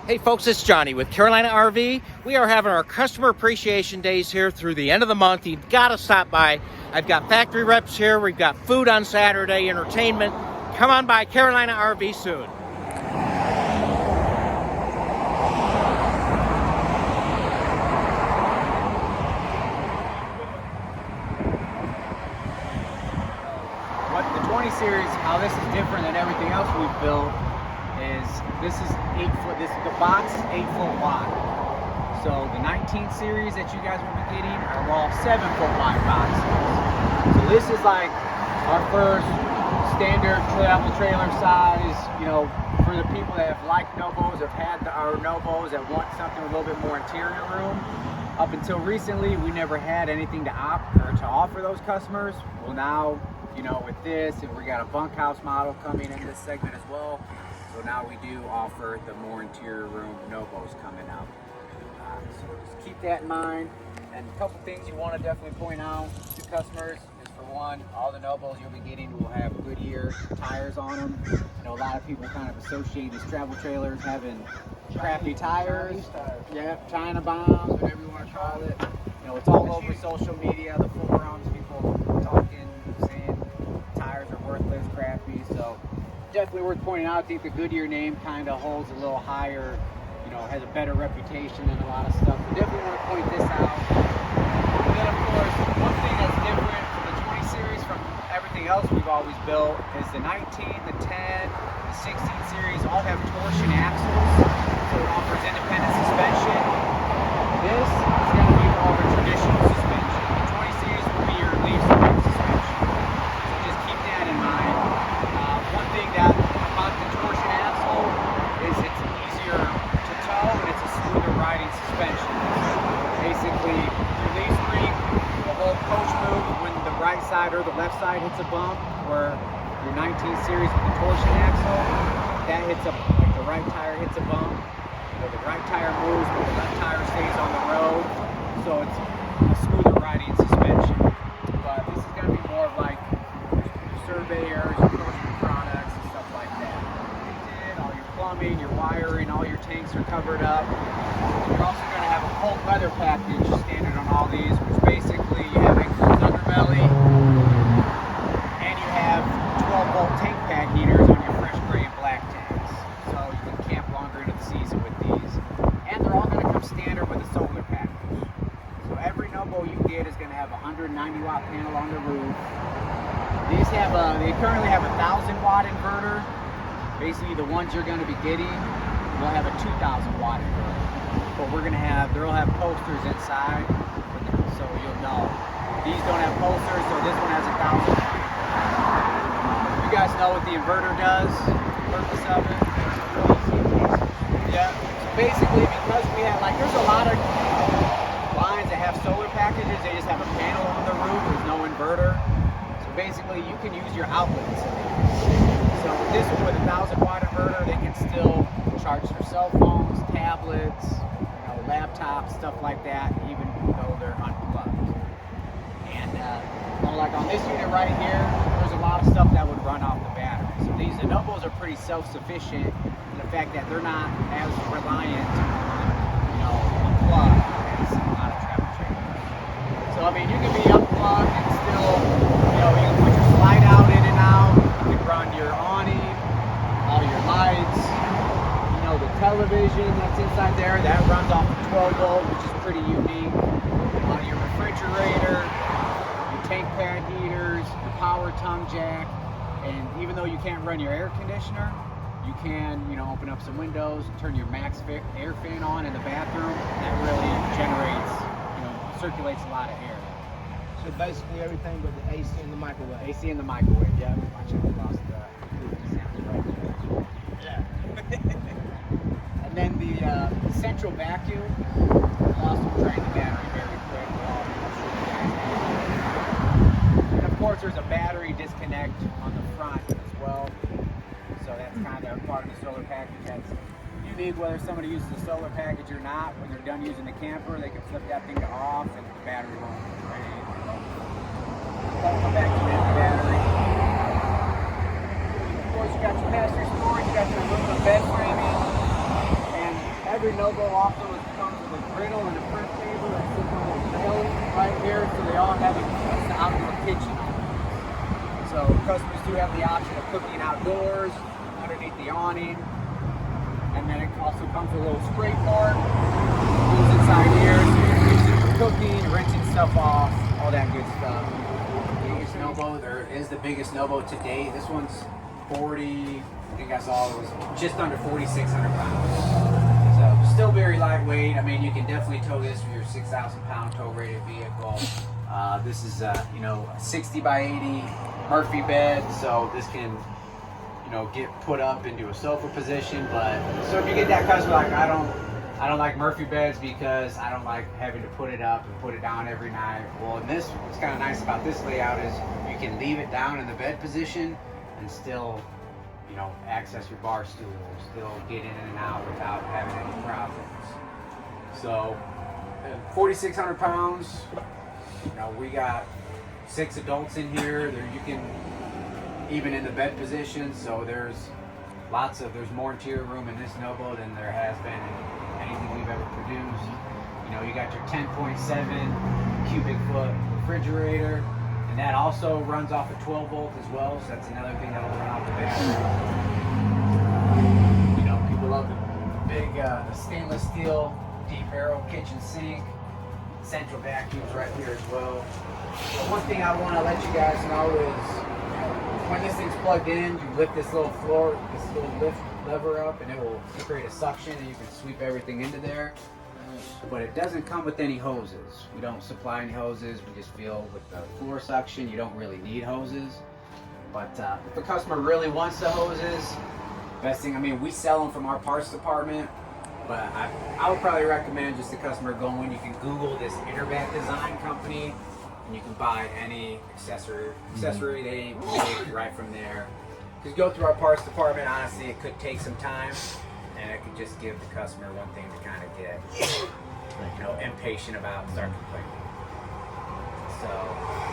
Hey folks, it's Johnny with Carolina RV. We are having our customer appreciation days here through the end of the month. You've got to stop by. I've got factory reps here. We've got food on Saturday, entertainment. Come on by Carolina RV soon. What the 20 series, how this is different than everything else we've built is this is 8 foot, the box is 8 foot wide. So the 19 series that you guys will be getting are all 7 foot wide boxes. So this is like our first standard travel trailer size, for the people that have liked Nobos, have had our Nobos that want something with a little bit more interior room. Up until recently, we never had anything to offer those customers. Well, now, with this, and we got a bunkhouse model coming in this segment as well. So now we do offer the more interior room Nobos coming out. So just keep that in mind. And a couple things you want to definitely point out to customers is, for one, all the Nobos you'll be getting will have Goodyear tires on them. A lot of people kind of associate these travel trailers having crappy tires. Yeah, China bombs, whatever you want to call it. It's all over social media, the forums, people talking, saying tires are worthless, crappy. So definitely worth pointing out. I think the Goodyear name kind of holds a little higher, has a better reputation than a lot of stuff. We definitely want to point this out. And then, of course, one thing that's different from the 20 series from everything else we've always built is the 19, the 10, the 16 series all have torsion axles, so it offers independent suspension. This is going to be more of a traditional suspension. The 20 series will be your leaf spring suspension. So just keep that in mind. One thing about the torsion axle is it's easier to tow and it's a smoother riding suspension. Basically, your leaf spring, the whole coach move when the right side or the left side hits a bump, where your 19 series with the torsion axle, that hits like the right tire hits a bump. The right tire moves, but the left tire stays on the road. So it's a smoother riding suspension. But this is going to be more of like your surveyors, your coaching products, and stuff like that. All your plumbing, your wiring, all your tanks are covered up. You're also going to have a cold weather package standard on all these, which basically you have a cold underbelly, and you have 12-volt tank pad heaters on your fresh gray and black tanks. So you can camp longer into the season with these. And they're all going to come standard with a solar package. So every Nobo you get is going to have a 190 watt panel on the roof. They currently have a 1,000 watt inverter. Basically the ones you're going to be getting will have a 2,000 watt inverter. But they'll have posters inside, so you'll know. These don't have posters, so this one has a 1,000 watt. You guys know what the inverter does, the purpose of it? Yeah, so basically because we have, there's a lot of lines that have solar packages, they just have a panel on the roof, there's no inverter. So basically you can use your outlets. So with this one with a 1,000 watt inverter, they can still charge their cell phones, tablets, laptops, stuff like that, even though they're unplugged. And like on this unit right here, there's a lot of stuff that would run off the battery. So the Nobos are pretty self-sufficient in the fact that they're not as reliant on, a plug as a lot of travel trailers. So you can be unplugged and still, you can put your slide out in and out. You can run your awning, all your lights. The television that's inside there, that runs off of 12 volt, which is pretty unique. Your refrigerator, your tank pad heaters, your power tongue jack, and even though you can't run your air conditioner, you can, open up some windows, turn your max air fan on in the bathroom. That really generates, circulates a lot of air. So basically everything but the AC and the microwave. AC and the microwave, yeah. Watch out, I lost the sound right there. Yeah. And then the central vacuum will also drain the battery very quick. And of course there's a battery disconnect on the front as well. So that's kind of part of the solar package. That's unique whether somebody uses the solar package or not. When they're done using the camper, they can flip that thing to off and the battery won't drain. I'll come back to the battery. Of course you got your passenger storage, you got your aluminum bed framing. Every Novo also comes with a griddle and a print table that sits on the railing right here, so they all have an outdoor kitchen on it. So customers do have the option of cooking outdoors, underneath the awning. And then it also comes with a little spray part. Goes inside here, so you can use it for cooking, rinsing stuff off, all that good stuff. Biggest Novo, there is the biggest Novo today. This one's 40, I think I saw it was just under 4,600 pounds. So still very lightweight. I mean, you can definitely tow this with your 6,000 pound tow rated vehicle. This is you know, a 60 by 80 Murphy bed, so this can, you know, get put up into a sofa position. But so if you get that customer like, I don't like Murphy beds because I don't like having to put it up and put it down every night. Well, in this, what's kind of nice about this layout is you can leave it down in the bed position and still, you know, access your bar stool, still get in and out without having any problems. So 4,600 pounds. You know, we got 6 adults in here. There, you can, even in the bed position. So there's more interior room in this Novo than there has been in anything we've ever produced. You know, you got your 10.7 cubic foot refrigerator, and that also runs off a 12 volt as well. So that's another thing that'll run off the battery. You know, people love the big the stainless steel deep arrow kitchen sink. Central vacuums right here as well. But one thing I want to let you guys know is, you know, when this thing's plugged in, you lift this little lift lever up, and it will create a suction, and you can sweep everything into there. But it doesn't come with any hoses. We don't supply any hoses. We just feel with the floor suction, you don't really need hoses. But if the customer really wants the hoses, best thing, I mean, we sell them from our parts department. But I would probably recommend just the customer going. You can Google this Interbat Design Company, and you can buy any accessory they make right from there. Just go through our parts department. Honestly, it could take some time, and it could just give the customer one thing to kind of get, you know, impatient about and start complaining. So,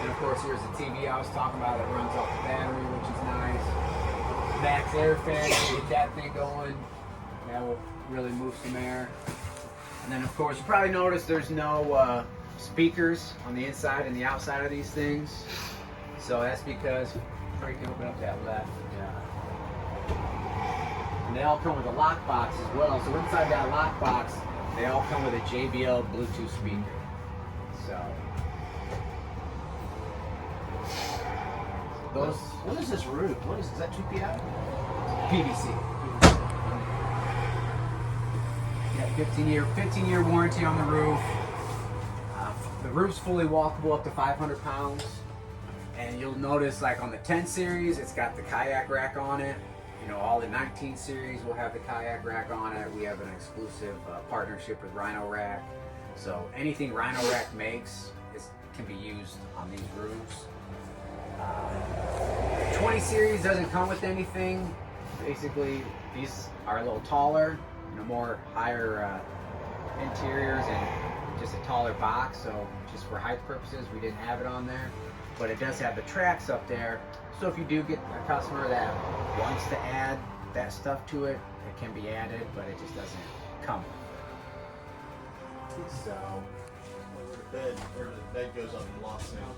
and of course, here's the TV I was talking about that runs off the battery, which is nice. Max air fan, you get that thing going. That will really move some air. And then of course you probably noticed there's no speakers on the inside and the outside of these things. So that's because, you can open up that left. Yeah. And they all come with a lock box as well. So inside that lock box, they all come with a JBL Bluetooth speaker. So those. What is this roof? What is that 2PI? PVC. Yeah, 15-year warranty on the roof. The roof's fully walkable up to 500 pounds. And you'll notice, like on the 10 series, it's got the kayak rack on it. You know, all the 19 series will have the kayak rack on it. We have an exclusive partnership with Rhino Rack. So anything Rhino Rack makes can be used on these roofs. 20 series doesn't come with anything. Basically, these are a little taller, you know, more higher interiors and just a taller box. So just for height purposes, we didn't have it on there. But it does have the tracks up there. So if you do get a customer that wants to add that stuff to it, it can be added, but it just doesn't come with it. So The bed goes on the loft now.